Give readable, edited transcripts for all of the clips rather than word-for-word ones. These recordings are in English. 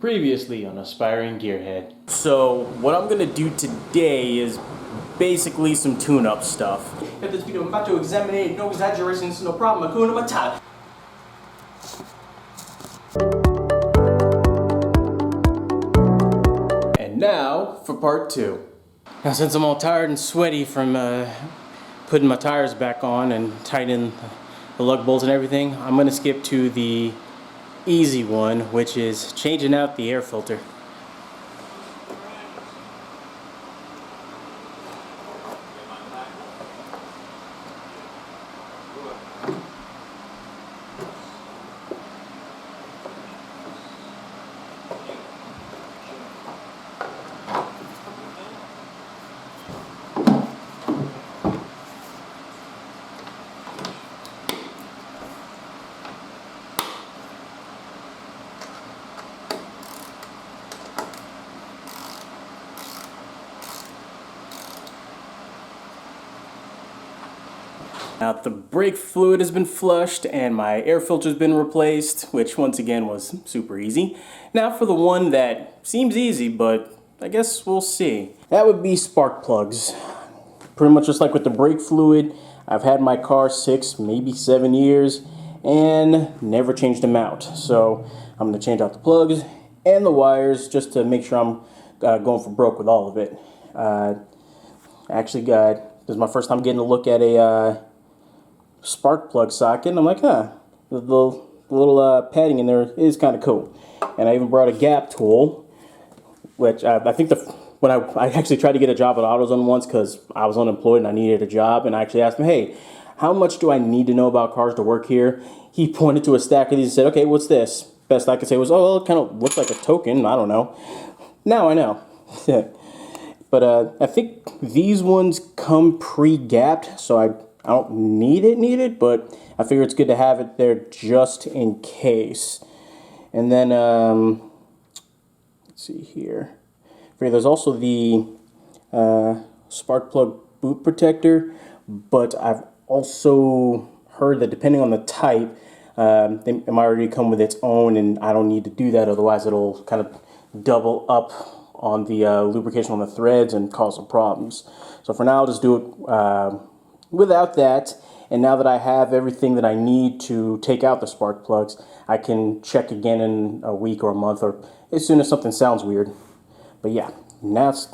Previously on Aspiring Gearhead. So what I'm gonna do today is basically some tune-up stuff. In this video I'm about to examine, no exaggerations, no problem, Hakuna Matata. And now for part 2. Now since I'm all tired and sweaty from putting my tires back on and tightening the lug bolts and everything, I'm gonna skip to the easy one, which is changing out the air filter. Now the brake fluid has been flushed and my air filter's been replaced, which once again was super easy. Now for the one that seems easy, but I guess we'll see. That would be spark plugs. Pretty much just like with the brake fluid, I've had my car 6, maybe 7 years and never changed them out. So I'm gonna change out the plugs and the wires just to make sure I'm going for broke with all of it. Actually, this is my first time getting a look at a spark plug socket, and I'm like, the little padding in there is kind of cool. And I even brought a gap tool, which I think when I actually tried to get a job at AutoZone once because I was unemployed and I needed a job, and I actually asked him, hey, how much do I need to know about cars to work here? He pointed to a stack of these and said, okay, what's this? Best I could say was, oh, well, it kind of looks like a token, I don't know. Now I know. But I think these ones come pre-gapped, so I don't need it, but I figure it's good to have it there just in case. And then, let's see here. There's also the spark plug boot protector, but I've also heard that depending on the type, it might already come with its own, and I don't need to do that, otherwise it'll kind of double up on the lubrication on the threads and cause some problems. So for now, I'll just do it without that, and now that I have everything that I need to take out the spark plugs, I can check again in a week or a month, or as soon as something sounds weird. But yeah, now it's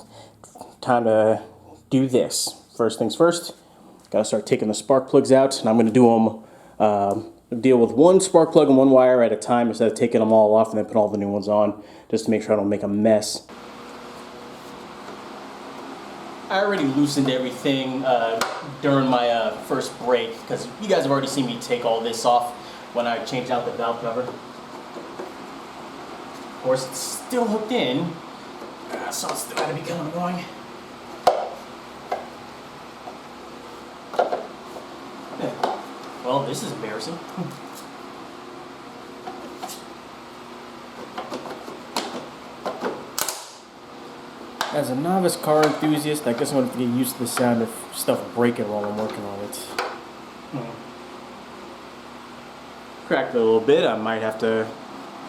time to do this. First things first, gotta start taking the spark plugs out, and I'm gonna do them, deal with one spark plug and one wire at a time instead of taking them all off and then put all the new ones on, just to make sure I don't make a mess. I already loosened everything during my first break, because you guys have already seen me take all this off when I changed out the valve cover. Of course, it's still hooked in, so it's still gotta be kind of annoying. Well, this is embarrassing. As a novice car enthusiast, I guess I'm going to get used to the sound of stuff breaking while I'm working on it. Cracked it a little bit. I might have to,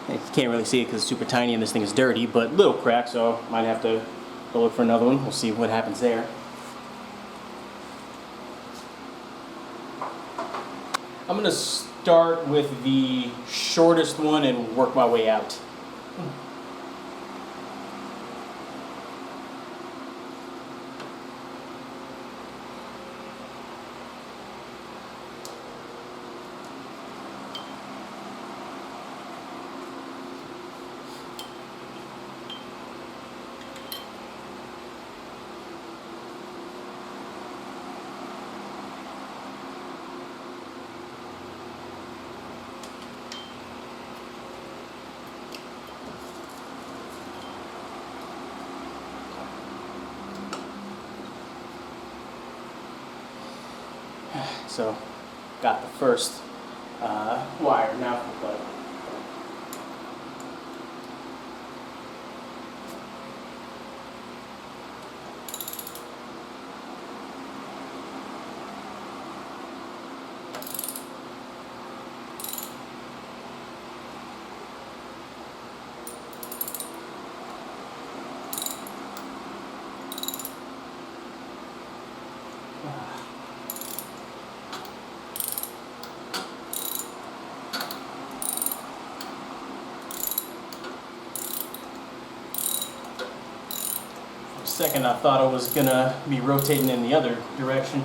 you can't really see it because it's super tiny and this thing is dirty, but little crack, so I might have to go look for another one. We'll see what happens there. I'm going to start with the shortest one and work my way out. So, got the first wire, now for the plug. second I thought I was gonna be rotating in the other direction.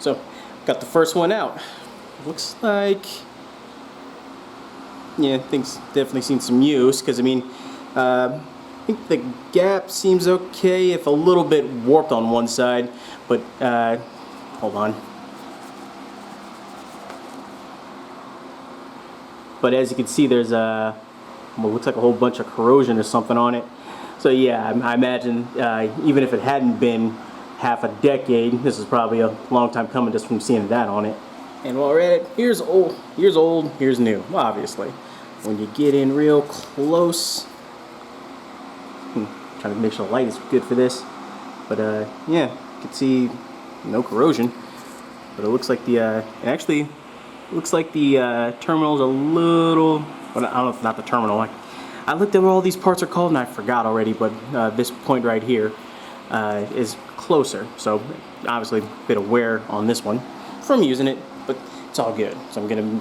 So, got the first one out. Looks like, yeah, things definitely seen some use, because I mean, I think the gap seems okay, if a little bit warped on one side, but hold on. But as you can see, there's a, well, looks like a whole bunch of corrosion or something on it. So yeah, I imagine even if it hadn't been half a decade, this is probably a long time coming just from seeing that on it. And while we're at it, here's old, here's new, obviously. When you get in real close, trying to make sure the light is good for this, but yeah, you can see no corrosion, but it looks like the, it actually looks like the terminal's a little, well, I don't know if not the terminal, I looked at what all these parts are called and I forgot already, but this point right here is closer, so obviously a bit of wear on this one from using it, but it's all good. So I'm gonna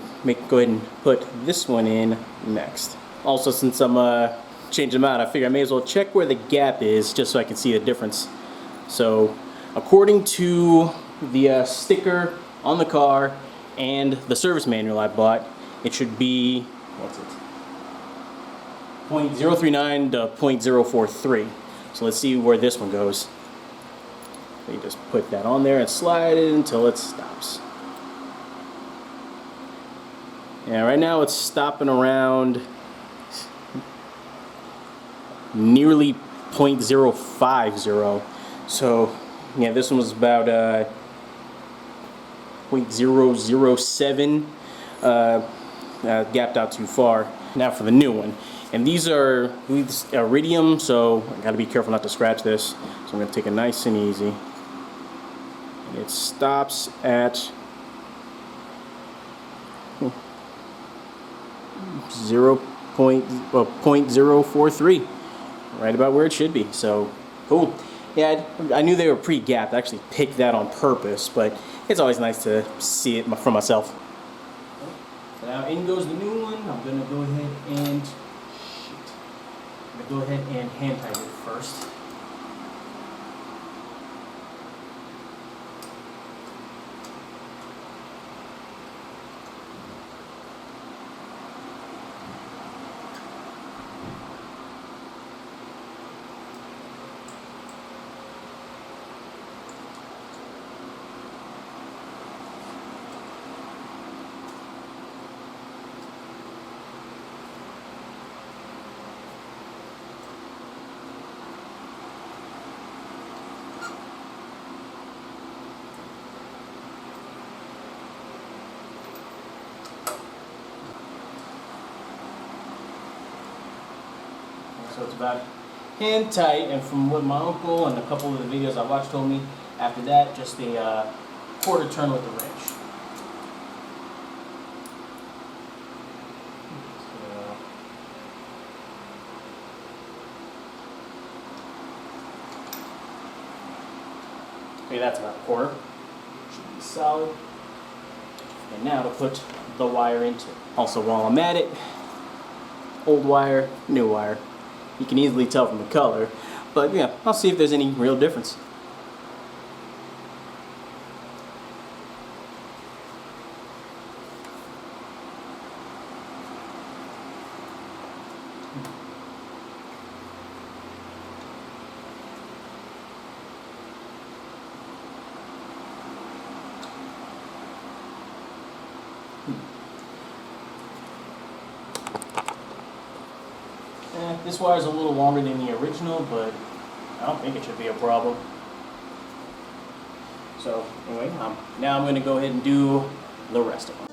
go ahead and put this one in next. Also, since I'm changing them out, I figure I may as well check where the gap is just so I can see the difference. So according to the sticker on the car and the service manual I bought, it should be, what's it, 0.039 to 0.043. So let's see where this one goes. You just put that on there and slide it until it stops. Yeah, right now it's stopping around nearly 0.050. So yeah, this one was about 0.007, gapped out too far. Now for the new one. And these are iridium, so I gotta be careful not to scratch this. So I'm gonna take it nice and easy. And it stops at 0.043, right about where it should be. So cool. Yeah, I knew they were pre-gapped. I actually picked that on purpose, but it's always nice to see it for myself. Now in goes the new one. I'm gonna go ahead and hand tighten it first. So it's about hand tight, and from what my uncle and a couple of the videos I watched told me, after that, just a quarter turn with the wrench. Okay, that's about a quarter. Should be solid. And now to put the wire into. Also, while I'm at it, old wire, new wire. You can easily tell from the color, but yeah, I'll see if there's any real difference. this wire's a little longer than the original, but I don't think it should be a problem. So anyway, now I'm going to go ahead and do the rest of them.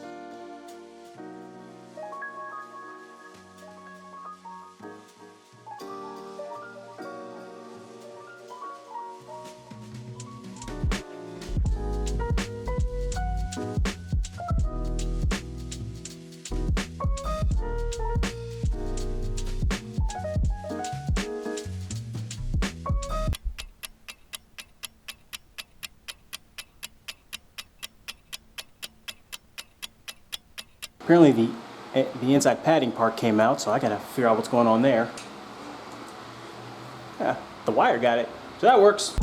Apparently the inside padding part came out, so I gotta figure out what's going on there. Yeah, the wire got it, so that works.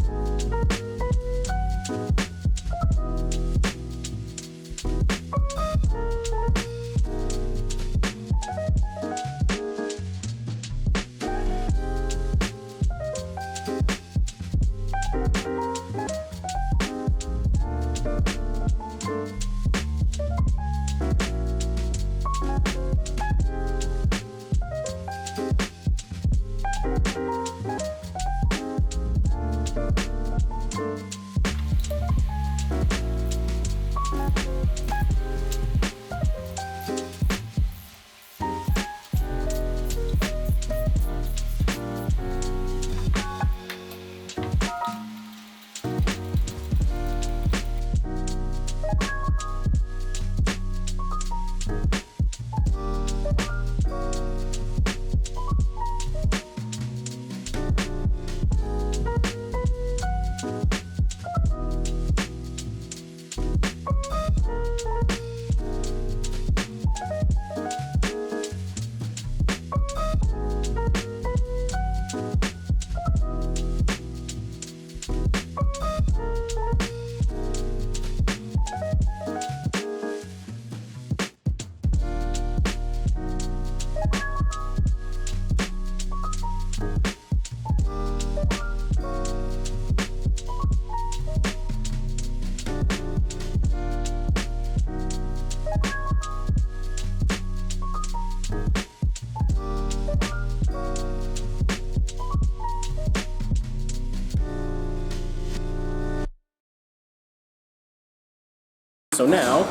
So now,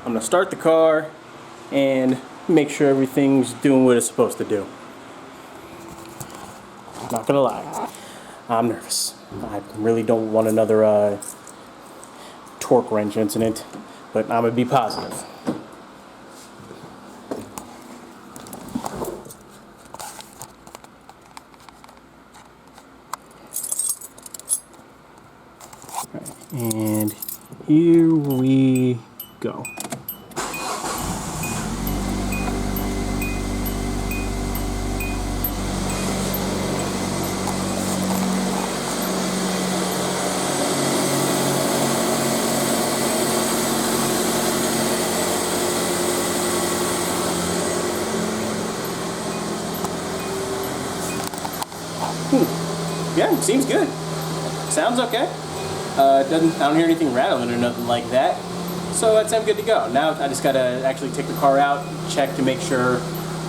I'm gonna start the car and make sure everything's doing what it's supposed to do. Not gonna lie, I'm nervous. I really don't want another torque wrench incident, but I'm gonna be positive. And here we go. Yeah, seems good. Sounds okay. I don't hear anything rattling or nothing like that. So that's I'm good to go. Now I just gotta actually take the car out, check to make sure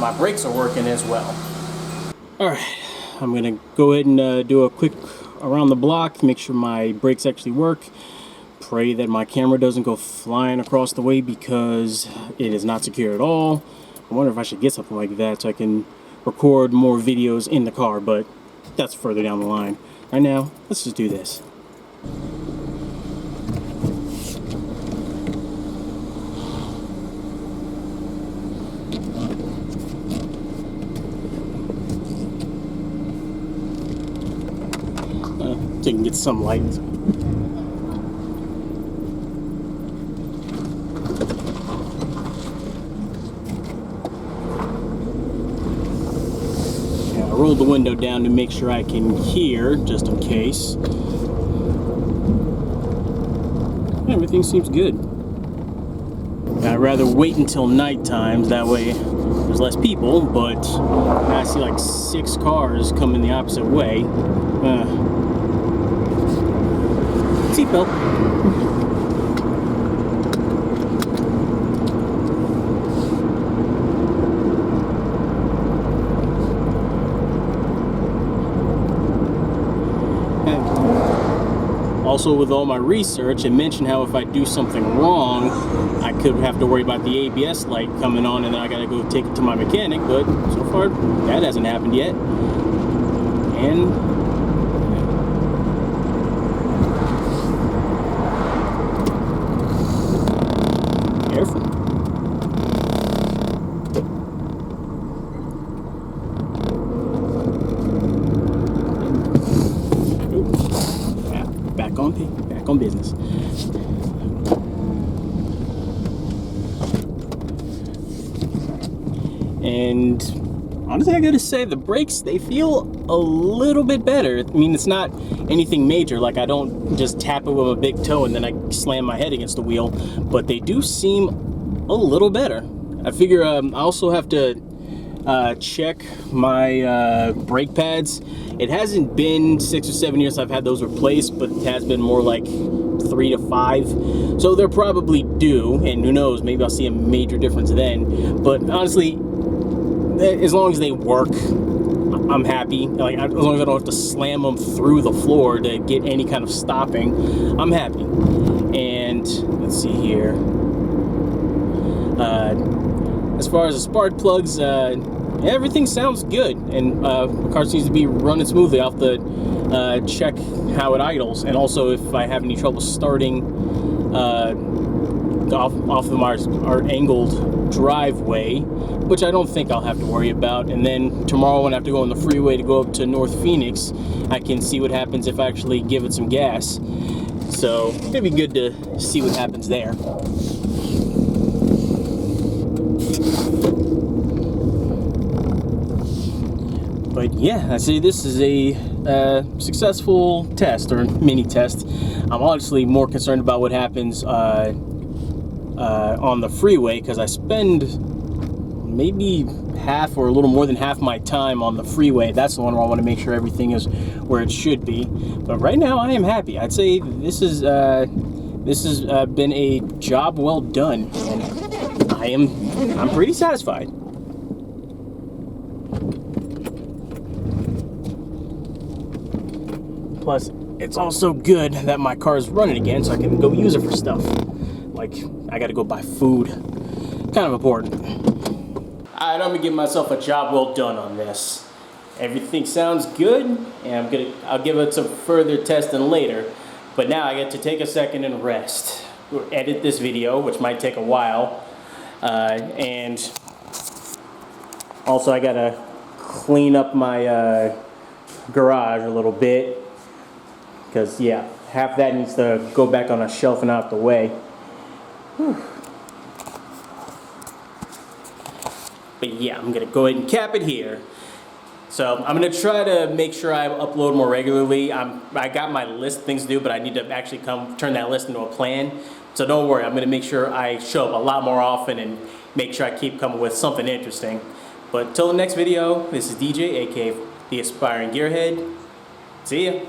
my brakes are working as well. Alright, I'm gonna go ahead and do a quick around the block, make sure my brakes actually work. Pray that my camera doesn't go flying across the way because it is not secure at all. I wonder if I should get something like that so I can record more videos in the car, but that's further down the line. Right now, let's just do this. So you can get some light. Yeah, I rolled the window down to make sure I can hear, just in case. Everything seems good. I'd rather wait until night times, that way there's less people, but I see like 6 cars coming the opposite way. Seatbelt. Also, with all my research, it mentioned how if I do something wrong, I could have to worry about the ABS light coming on and then I gotta go take it to my mechanic, but so far that hasn't happened yet. And careful. Back on business. And honestly, I gotta say, the brakes, they feel a little bit better. I mean, it's not anything major, like I don't just tap it with a big toe and then I slam my head against the wheel, but they do seem a little better. I figure I also have to check my brake pads. It hasn't been 6 or 7 years I've had those replaced, but it has been more like 3 to 5. So they're probably due, and who knows, maybe I'll see a major difference then. But honestly, as long as they work, I'm happy. Like, as long as I don't have to slam them through the floor to get any kind of stopping, I'm happy. And let's see here. As far as the spark plugs, everything sounds good, and the car seems to be running smoothly. I'll have to check how it idles, and also if I have any trouble starting off of our angled driveway, which I don't think I'll have to worry about. And then tomorrow when I have to go on the freeway to go up to North Phoenix, I can see what happens if I actually give it some gas. So it'd be good to see what happens there. But yeah, I say this is a successful test, or mini test. I'm honestly more concerned about what happens on the freeway, because I spend maybe half or a little more than half my time on the freeway. That's the one where I want to make sure everything is where it should be. But right now I am happy. I'd say this has been a job well done, and I'm pretty satisfied. Plus, it's also good that my car is running again, so I can go use it for stuff. Like, I gotta go buy food. Kind of important. Alright, I'm gonna give myself a job well done on this. Everything sounds good, and I'll give it some further testing later. But now I get to take a second and rest. Or edit this video, which might take a while. And also I gotta clean up my garage a little bit. Because, yeah, half that needs to go back on a shelf and out the way. Whew. But yeah, I'm going to go ahead and cap it here. So I'm going to try to make sure I upload more regularly. I got my list of things to do, but I need to actually turn that list into a plan. So don't worry, I'm going to make sure I show up a lot more often and make sure I keep coming with something interesting. But till the next video, this is DJ, aka The Aspiring Gearhead. See ya.